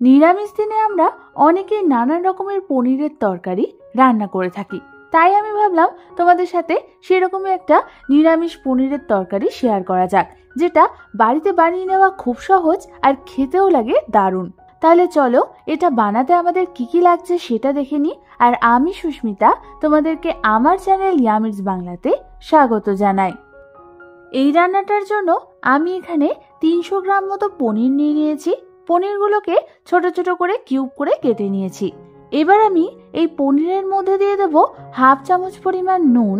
নিরামিষ দিনে আমরা অনেকেই নানান রকমের পনিরের তরকারি রান্না করে থাকি। তাই আমি ভাবলাম তোমাদের সাথে সেরকমই একটা নিরামিষ পনিরের তরকারি শেয়ার করা যাক, যেটা বাড়িতে বানিয়ে নেওয়া খুব সহজ আর খেতেও লাগে দারুণ। তাহলে চলো এটা বানাতে আমাদের কি লাগছে সেটা দেখে নিই। আর আমি সুস্মিতা তোমাদেরকে আমার চ্যানেল ইয়ামিজ বাংলাতে স্বাগত জানাই। এই রান্নাটার জন্য আমি এখানে 300 গ্রাম মতো পনির নিয়ে নিয়েছি। পনিরগুলোকে ছোট ছোট করে কিউব করে কেটে নিয়েছি। এবার আমি এই পনিরের মধ্যে দিয়ে দেব হাফ চামচ পরিমাণ নুন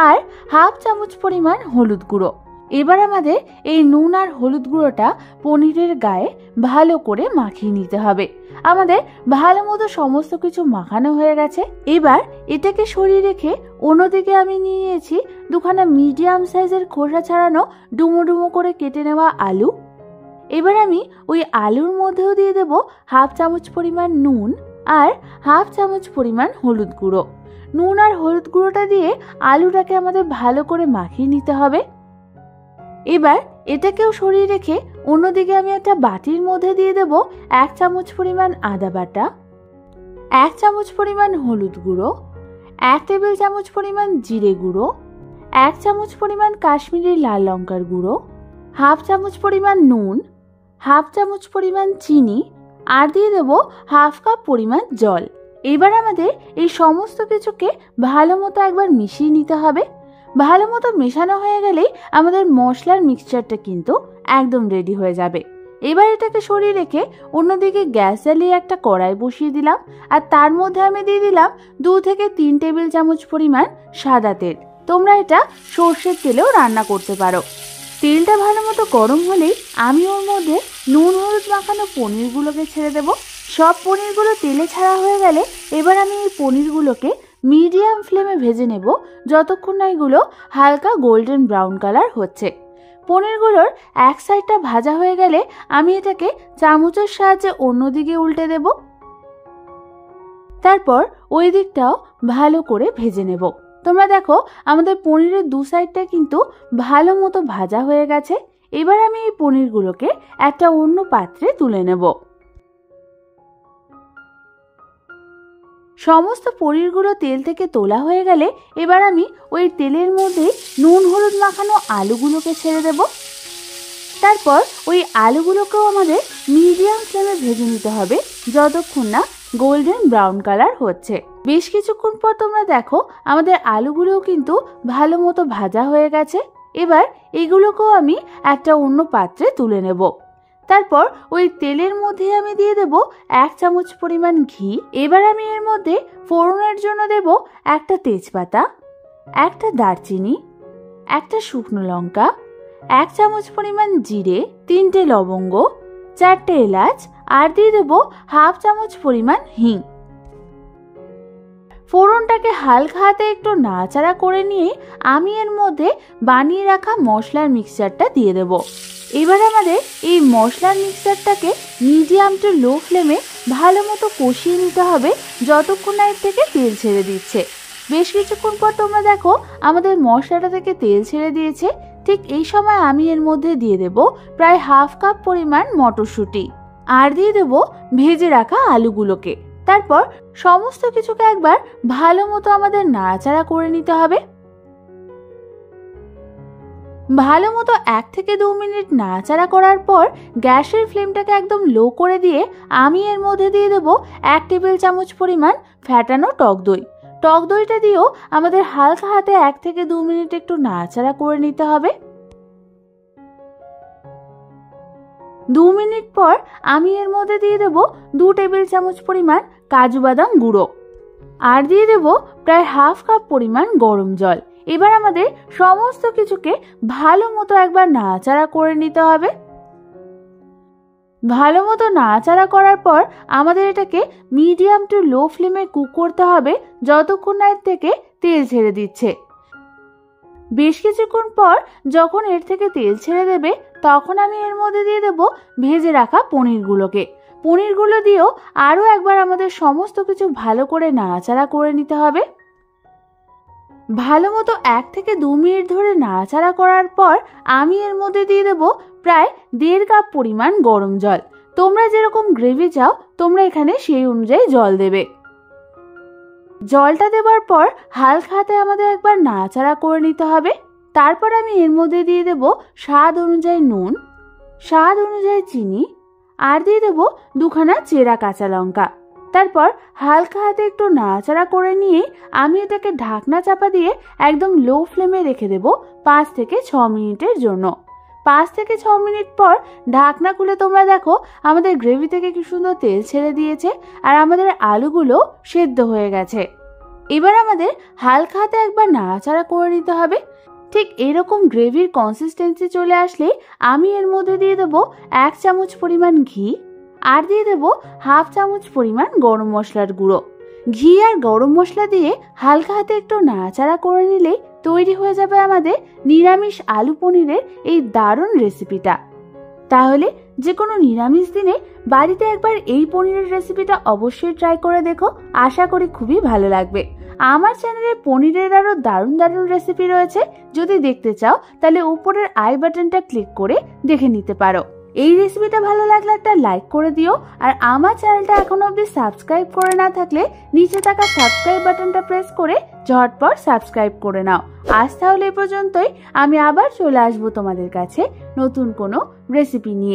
আর হাফ চামচ পরিমাণ হলুদ গুঁড়ো। এবার আমাদের এই নুন আর হলুদ গুঁড়োটা পনিরের গায়ে ভালো করে মাখিয়ে নিতে হবে। আমাদের ভালো মতো সমস্ত কিছু মাখানো হয়ে গেছে। এবার এটাকে সরিয়ে রেখে অন্যদিকে আমি নিয়ে নিয়েছি দুখানা মিডিয়াম সাইজের খোসা ছাড়ানো ডুমো ডুমো করে কেটে নেওয়া আলু। এবার আমি ওই আলুর মধ্যেও দিয়ে দেব হাফ চামচ পরিমাণ নুন আর হাফ চামচ পরিমাণ হলুদ গুঁড়ো। নুন আর হলুদ গুঁড়োটা দিয়ে আলুটাকে আমাদের ভালো করে মাখিয়ে নিতে হবে। এবার এটাকেও সরিয়ে রেখে অন্যদিকে আমি একটা বাটির মধ্যে দিয়ে দেব 1 চামচ পরিমাণ আদা বাটা, 1 চামচ পরিমাণ হলুদ গুঁড়ো, 1 টেবিল চামচ পরিমাণ জিরে গুঁড়ো, 1 চামচ পরিমাণ কাশ্মীরি লাল লঙ্কার গুঁড়ো, হাফ চামচ পরিমাণ নুন, হাফ চামচ পরিমাণ চিনি আর দিয়ে দেব হাফ কাপ পরিমাণ জল। এবার আমাদের এই সমস্ত কিছুকে ভালো মতো একবার মিশিয়ে নিতে হবে। ভালো মতো মেশানো হয়ে গেলেই আমাদের মশলার মিক্সচারটা কিন্তু একদম রেডি হয়ে যাবে। এবার এটাকে সরিয়ে রেখে অন্যদিকে গ্যাস জ্বালিয়ে একটা কড়াই বসিয়ে দিলাম আর তার মধ্যে আমি দিয়ে দিলাম 2 থেকে 3 টেবিল চামচ পরিমাণ সাদা তেল। তোমরা এটা সর্ষের তেলেও রান্না করতে পারো। তেলটা ভালো মতো গরম হলেই আমি ওর মধ্যে নুন হলুদ মাখানো পনিরগুলোকে ছেড়ে দেব। সব পনিরগুলো তেলে ছাড়া হয়ে গেলে এবার আমি এই পনিরগুলোকে মিডিয়াম ফ্লেমে ভেজে নেব যতক্ষণ না এগুলো হালকা গোল্ডেন ব্রাউন কালার হচ্ছে। পনিরগুলোর এক সাইডটা ভাজা হয়ে গেলে আমি এটাকে চামচের সাহায্যে অন্যদিকে উল্টে দেব। তারপর ওই দিকটাও ভালো করে ভেজে নেব। তোমরা দেখো আমাদের পনিরের দু সাইডটা কিন্তু ভালো মতো ভাজা হয়ে গেছে। এবার আমি এই পনিরগুলোকে একটা অন্য পাত্রে তুলে নেব। সমস্ত পনিরগুলো তেল থেকে তোলা হয়ে গেলে এবার আমি ওই তেলের মধ্যে নুন হলুদ মাখানো আলুগুলোকে ছেড়ে দেব। তারপর ওই আলুগুলোকেও আমাদের মিডিয়াম ফ্লেমে ভেজে নিতে হবে যতক্ষণ না গোল্ডেন ব্রাউন কালার হচ্ছে। বেশ কিছুক্ষণ পর তোমরা দেখো আমাদের আলুগুলোও কিন্তু ভালো মতো ভাজা হয়ে গেছে। এবার এগুলোকেও আমি একটা অন্য পাত্রে তুলে নেব। তারপর ওই তেলের মধ্যে আমি দিয়ে দেব 1 চামচ পরিমাণ ঘি। এবার আমি এর মধ্যে ফোড়নের জন্য দেব একটা তেজপাতা, একটা দারচিনি, একটা শুকনো লঙ্কা, 1 চামচ পরিমাণ জিরে, 3টে লবঙ্গ, 4টে এলাচ আর দিয়ে দেব হাফ চামচ পরিমাণ হিং। ফোড়নটাকে হালকা হাতে একটু নাড়াচাড়া করে নিয়ে আমি এর মধ্যে বানিয়ে রাখা মশলার মিক্সচারটা দিয়ে দেব। এবার আমাদের এই মশলার মিক্সচারটাকে মিডিয়াম টু লো ফ্লেমে ভালো মতো কষিয়ে নিতে হবে যতক্ষণ না এর থেকে তেল ছেড়ে দিচ্ছে। বেশ কিছুক্ষণ পর তোমরা দেখো আমাদের মশলাটা থেকে তেল ছেড়ে দিয়েছে। ঠিক এই সময় আমি এর মধ্যে দিয়ে দেব প্রায় হাফ কাপ পরিমাণ মটরশুঁটি আর দিয়ে দেব ভেজে রাখা আলুগুলোকে। তারপর সমস্ত কিছুকে একবার ভালো মতো আমাদের নাড়াচাড়া করে নিতে হবে। ভালো মতো 1 থেকে 2 মিনিট নাড়াচাড়া করার পর গ্যাসের ফ্লেমটাকে একদম লো করে দিয়ে আমি এর মধ্যে দিয়ে দেব 1 টেবিল চামচ পরিমাণ ফ্যাটানো টক দই। টক দইটা দিয়েও আমাদের হালকা হাতে 1 থেকে 2 মিনিট একটু নাড়াচাড়া করে নিতে হবে। 2 মিনিট পর আমি এর মধ্যে দিয়ে দেব 2 টেবিল চামচ পরিমাণ কাজু বাদাম গুঁড়ো আর দিয়ে দেব প্রায় হাফ কাপ পরিমাণ গরম জল। এবার আমাদের সমস্ত কিছুকে ভালো মতো একবার নাড়াচাড়া করে নিতে হবে। ভালো মতো নাড়াচাড়া করার পর আমাদের এটাকে মিডিয়াম টু লো ফ্লেমে কুক করতে হবে যতক্ষণ না এর থেকে তেল ছেড়ে দিচ্ছে। বেশ কিছুক্ষণ পর যখন এর থেকে তেল ছেড়ে দেবে তখন আমি এর মধ্যে দিয়ে দেব ভেজে রাখা পনিরগুলোকে। পনিরগুলো দিয়েও আরও একবার আমাদের সমস্ত কিছু ভালো করে নাড়াচাড়া করে নিতে হবে। ভালো মতো 1 থেকে 2 মিনিট ধরে নাড়াচাড়া করার পর আমি এর মধ্যে দিয়ে দেব প্রায় 1.5 কাপ পরিমাণ গরম জল। তোমরা যেরকম গ্রেভি চাও তোমরা এখানে সেই অনুযায়ী জল দেবে। জলটা দেওয়ার পর হালকা হাতে আমাদের একবার নাড়াচাড়া করে নিতে হবে। তারপর আমি এর মধ্যে দিয়ে দেব স্বাদ অনুযায়ী নুন, স্বাদ অনুযায়ী চিনি, আর দিয়ে দেব 2খানা চেরা কাঁচা লঙ্কা। তারপর হালকা হাতে একটু নাড়াচাড়া করে নিয়ে আমি এটাকে ঢাকনা চাপা দিয়ে একদম লো ফ্লেমে রেখে দেব 5 থেকে 6 মিনিটের জন্য। 5 থেকে 6 মিনিট পর ঢাকনা খুলে তোমরা দেখো আমাদের গ্রেভি থেকে কি সুন্দর তেল ছেড়ে দিয়েছে আর আমাদের আলুগুলো সেদ্ধ হয়ে গেছে। এবার আমাদের হালকা হাতে একবার নাড়াচাড়া করে নিতে হবে। ঠিক এরকম গ্রেভির কনসিস্টেন্সি চলে আসলে আমি এর মধ্যে দিয়ে দেবো 1 চামচ পরিমাণ ঘি, আর দিয়ে দেবো 1/2 চামচ পরিমাণ গরম মশলার গুঁড়ো। ঘি আর গরম মশলা দিয়ে হালকা হাতে একটু নাড়াচাড়া করে নিলে তৈরি হয়ে যাবে আমাদের নিরামিষ আলু পনিরের এই দারুণ রেসিপিটা। তাহলে যে কোনো নিরামিষ দিনে বাড়িতে একবার এই পনিরের রেসিপিটা অবশ্যই ট্রাই করে দেখো, আশা করি খুবই ভালো লাগবে। আমার চ্যানেলে পনিরের আরো দারুণ দারুণ রেসিপি রয়েছে, যদি দেখতে চাও তাহলে উপরের আই বাটনটা ক্লিক করে দেখে নিতে পারো। এই রেসিপিটা ভালো লাগলে একটা লাইক করে দিও, আর আমার চ্যানেলটা এখনো অবধি সাবস্ক্রাইব করে না থাকলে নিচে থাকা সাবস্ক্রাইব বাটনটা প্রেস করে ঝটপট সাবস্ক্রাইব করে নাও। আজ তাহলে এই পর্যন্তই, আমি আবার চলে আসবো তোমাদের কাছে নতুন কোনো রেসিপি নিয়ে।